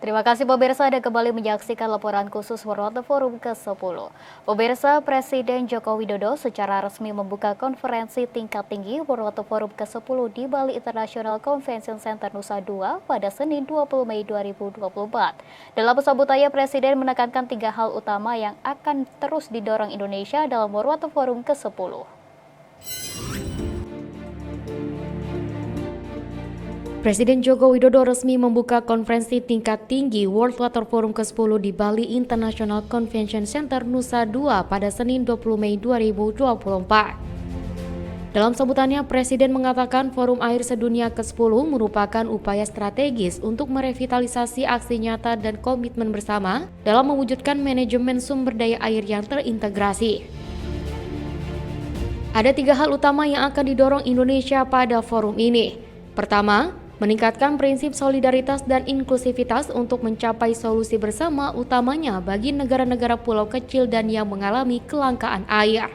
Terima kasih pemirsa Anda kembali menyaksikan laporan khusus World Water Forum ke-10. Pemirsa, Presiden Joko Widodo secara resmi membuka konferensi tingkat tinggi World Water Forum ke-10 di Bali International Convention Center Nusa Dua pada Senin 20 Mei 2024. Dalam sambutannya, Presiden menekankan 3 hal utama yang akan terus didorong Indonesia dalam World Water Forum ke-10. Presiden Joko Widodo resmi membuka konferensi tingkat tinggi World Water Forum ke-10 di Bali International Convention Center Nusa Dua pada Senin 20 Mei 2024. Dalam sambutannya, Presiden mengatakan Forum Air Sedunia ke-10 merupakan upaya strategis untuk merevitalisasi aksi nyata dan komitmen bersama dalam mewujudkan manajemen sumber daya air yang terintegrasi. Ada 3 hal utama yang akan didorong Indonesia pada forum ini. Pertama, meningkatkan prinsip solidaritas dan inklusivitas untuk mencapai solusi bersama utamanya bagi negara-negara pulau kecil dan yang mengalami kelangkaan air.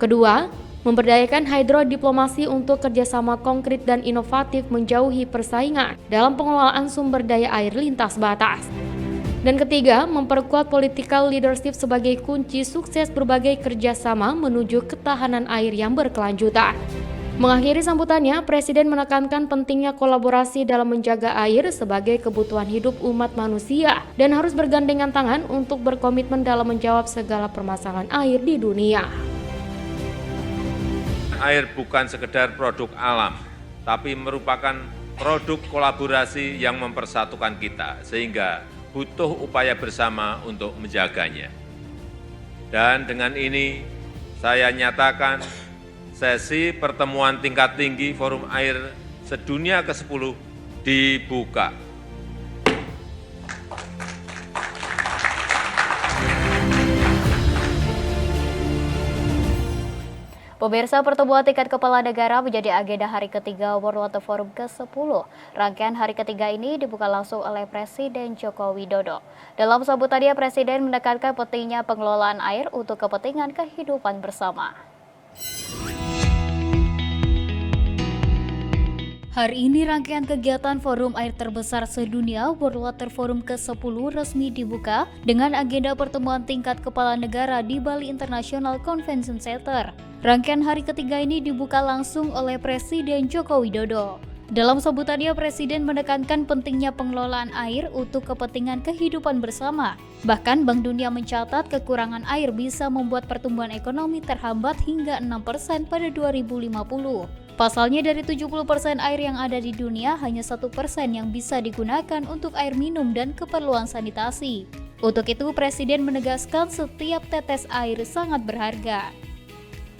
Kedua, memberdayakan hidrodiplomasi untuk kerjasama konkret dan inovatif menjauhi persaingan dalam pengelolaan sumber daya air lintas batas. Dan ketiga, memperkuat political leadership sebagai kunci sukses berbagai kerjasama menuju ketahanan air yang berkelanjutan. Mengakhiri sambutannya, Presiden menekankan pentingnya kolaborasi dalam menjaga air sebagai kebutuhan hidup umat manusia dan harus bergandengan tangan untuk berkomitmen dalam menjawab segala permasalahan air di dunia. Air bukan sekedar produk alam, tapi merupakan produk kolaborasi yang mempersatukan kita, sehingga butuh upaya bersama untuk menjaganya. Dan dengan ini, saya nyatakan sesi pertemuan tingkat tinggi Forum Air Sedunia ke-10 dibuka. Pemirsa, pertemuan tingkat kepala negara menjadi agenda hari ketiga World Water Forum ke-10. Rangkaian hari ketiga ini dibuka langsung oleh Presiden Joko Widodo. Dalam sambutannya, Presiden menekankan pentingnya pengelolaan air untuk kepentingan kehidupan bersama. Hari ini rangkaian kegiatan Forum Air terbesar sedunia World Water Forum ke-10 resmi dibuka dengan agenda pertemuan tingkat kepala negara di Bali International Convention Center. Rangkaian hari ketiga ini dibuka langsung oleh Presiden Joko Widodo. Dalam sambutannya, Presiden menekankan pentingnya pengelolaan air untuk kepentingan kehidupan bersama. Bahkan Bank Dunia mencatat kekurangan air bisa membuat pertumbuhan ekonomi terhambat hingga 6% pada 2050. Pasalnya dari 70% air yang ada di dunia, hanya 1% yang bisa digunakan untuk air minum dan keperluan sanitasi. Untuk itu, Presiden menegaskan setiap tetes air sangat berharga.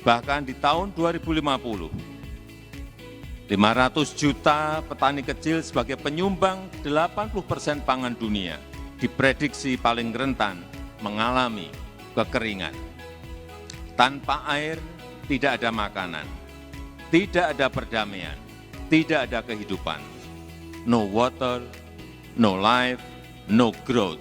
Bahkan di tahun 2050, 500 juta petani kecil sebagai penyumbang 80% pangan dunia diprediksi paling rentan mengalami kekeringan. Tanpa air, tidak ada makanan. Tidak ada perdamaian, tidak ada kehidupan. No water, no life, no growth.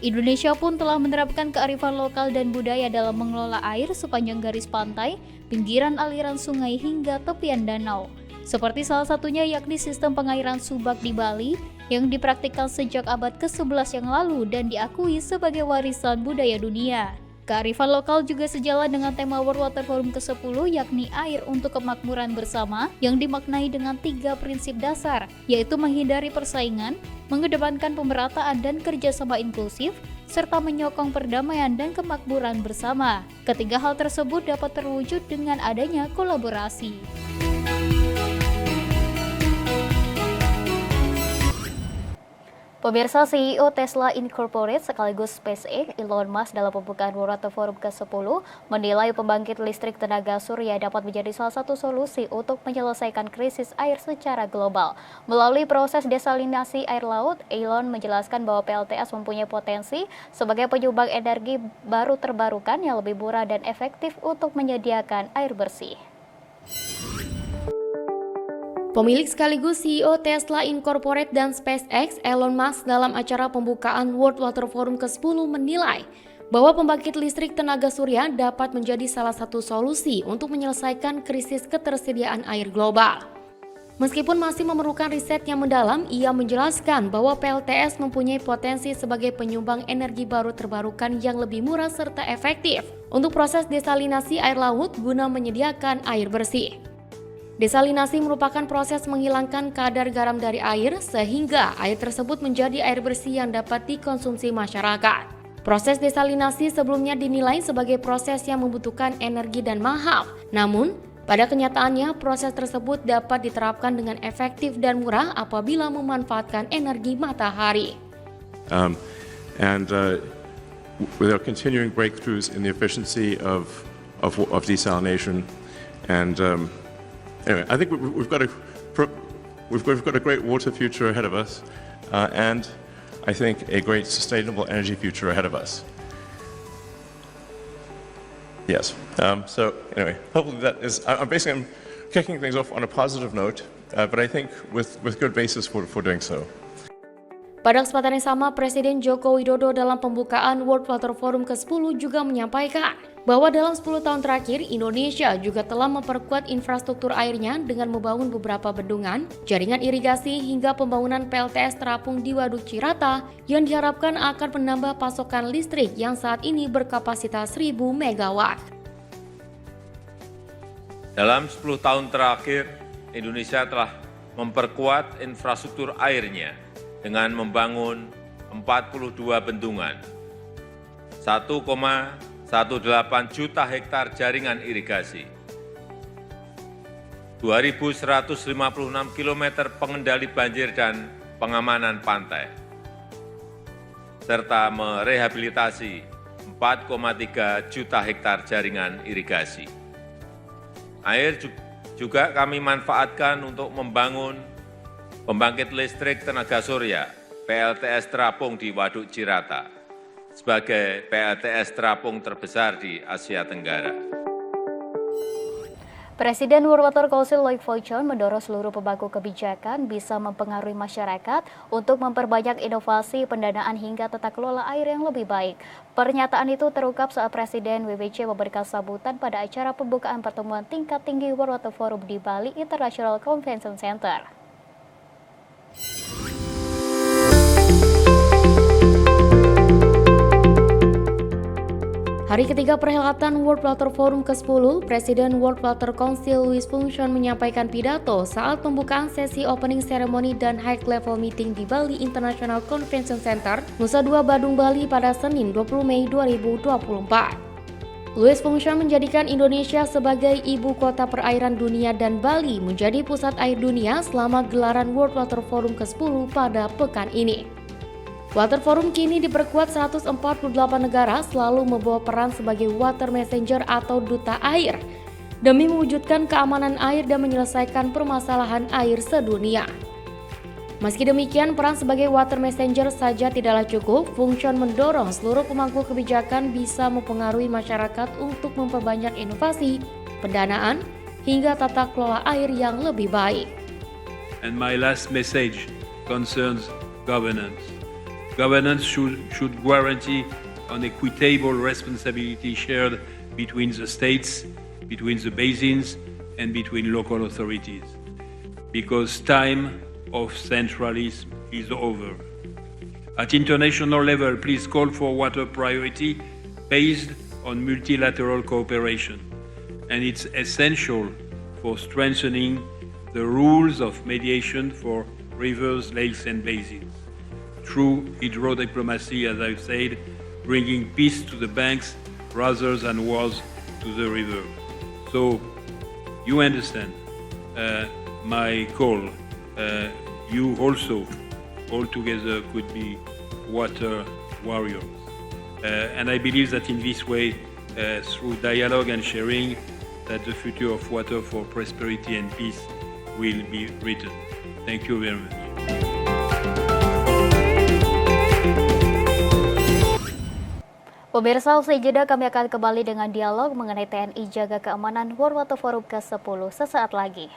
Indonesia pun telah menerapkan kearifan lokal dan budaya dalam mengelola air sepanjang garis pantai, pinggiran aliran sungai hingga tepian danau. Seperti salah satunya yakni sistem pengairan subak di Bali yang dipraktikkan sejak abad ke-11 yang lalu dan diakui sebagai warisan budaya dunia. Kearifan lokal juga sejalan dengan tema World Water Forum ke-10 yakni air untuk kemakmuran bersama yang dimaknai dengan 3 prinsip dasar, yaitu menghindari persaingan, mengedepankan pemerataan dan kerjasama inklusif, serta menyokong perdamaian dan kemakmuran bersama. Ketiga hal tersebut dapat terwujud dengan adanya kolaborasi. Pemirsa, CEO Tesla Incorporated sekaligus SpaceX Elon Musk dalam pembukaan World Water Forum ke-10 menilai pembangkit listrik tenaga surya dapat menjadi salah satu solusi untuk menyelesaikan krisis air secara global. Melalui proses desalinasi air laut, Elon menjelaskan bahwa PLTS mempunyai potensi sebagai penyumbang energi baru terbarukan yang lebih murah dan efektif untuk menyediakan air bersih. Pemilik sekaligus CEO Tesla Incorporated dan SpaceX, Elon Musk dalam acara pembukaan World Water Forum ke-10 menilai bahwa pembangkit listrik tenaga surya dapat menjadi salah satu solusi untuk menyelesaikan krisis ketersediaan air global. Meskipun masih memerlukan riset yang mendalam, ia menjelaskan bahwa PLTS mempunyai potensi sebagai penyumbang energi baru terbarukan yang lebih murah serta efektif untuk proses desalinasi air laut guna menyediakan air bersih. Desalinasi merupakan proses menghilangkan kadar garam dari air sehingga air tersebut menjadi air bersih yang dapat dikonsumsi masyarakat. Proses desalinasi sebelumnya dinilai sebagai proses yang membutuhkan energi dan mahal. Namun, pada kenyataannya proses tersebut dapat diterapkan dengan efektif dan murah apabila memanfaatkan energi matahari. With our continuing breakthroughs in the efficiency of desalination, and anyway, I think we've got a great water future ahead of us, and I think a great sustainable energy future ahead of us. Yes. So anyway, hopefully that is. I'm kicking things off on a positive note, but I think with good basis for doing so. Pada kesempatan yang sama, Presiden Joko Widodo dalam pembukaan World Water Forum ke-10 juga menyampaikan bahwa dalam 10 tahun terakhir, Indonesia juga telah memperkuat infrastruktur airnya dengan membangun beberapa bendungan, jaringan irigasi hingga pembangunan PLTS terapung di Waduk Cirata yang diharapkan akan menambah pasokan listrik yang saat ini berkapasitas 1000 MW. Dalam 10 tahun terakhir, Indonesia telah memperkuat infrastruktur airnya dengan membangun 42 bendungan, 1,18 juta hektar jaringan irigasi, 2.156 km pengendali banjir dan pengamanan pantai, serta merehabilitasi 4,3 juta hektar jaringan irigasi. Air juga kami manfaatkan untuk membangun pembangkit listrik tenaga surya PLTS terapung di Waduk Cirata sebagai PLTS terapung terbesar di Asia Tenggara. Presiden World Water Council Loic Fochon mendorong seluruh pemangku kebijakan bisa mempengaruhi masyarakat untuk memperbanyak inovasi pendanaan hingga tata kelola air yang lebih baik. Pernyataan itu terungkap saat Presiden WWC memberikan sambutan pada acara pembukaan pertemuan tingkat tinggi World Water Forum di Bali International Convention Center. Hari ketiga perhelatan World Water Forum ke-10, Presiden World Water Council Loic Fochon menyampaikan pidato saat pembukaan sesi opening ceremony dan high level meeting di Bali International Convention Center, Nusa Dua Badung, Bali pada Senin 20 Mei 2024. Loic Fochon menjadikan Indonesia sebagai ibu kota perairan dunia dan Bali menjadi pusat air dunia selama gelaran World Water Forum ke-10 pada pekan ini. Water Forum kini diperkuat 148 negara selalu membawa peran sebagai water messenger atau duta air demi mewujudkan keamanan air dan menyelesaikan permasalahan air sedunia. Meski demikian, peran sebagai water messenger saja tidaklah cukup. Fochon mendorong seluruh pemangku kebijakan bisa mempengaruhi masyarakat untuk memperbanyak inovasi, pendanaan, hingga tata kelola air yang lebih baik. And my last message concerns governance. Governance should guarantee an equitable responsibility shared between the states, between the basins, and between local authorities. Because time of centralism is over. At international level, please call for water priority based on multilateral cooperation, and it's essential for strengthening the rules of mediation for rivers, lakes, and basins. Through hydro diplomacy, as I've said, bringing peace to the banks rather than wars to the river. So, you understand my call. You also, all together, could be water warriors. And I believe that in this way, through dialogue and sharing, that the future of water for prosperity and peace will be written. Thank you very much. Pemirsa, usai jeda kami akan kembali dengan dialog mengenai TNI jaga keamanan World Water Forum ke-10 sesaat lagi.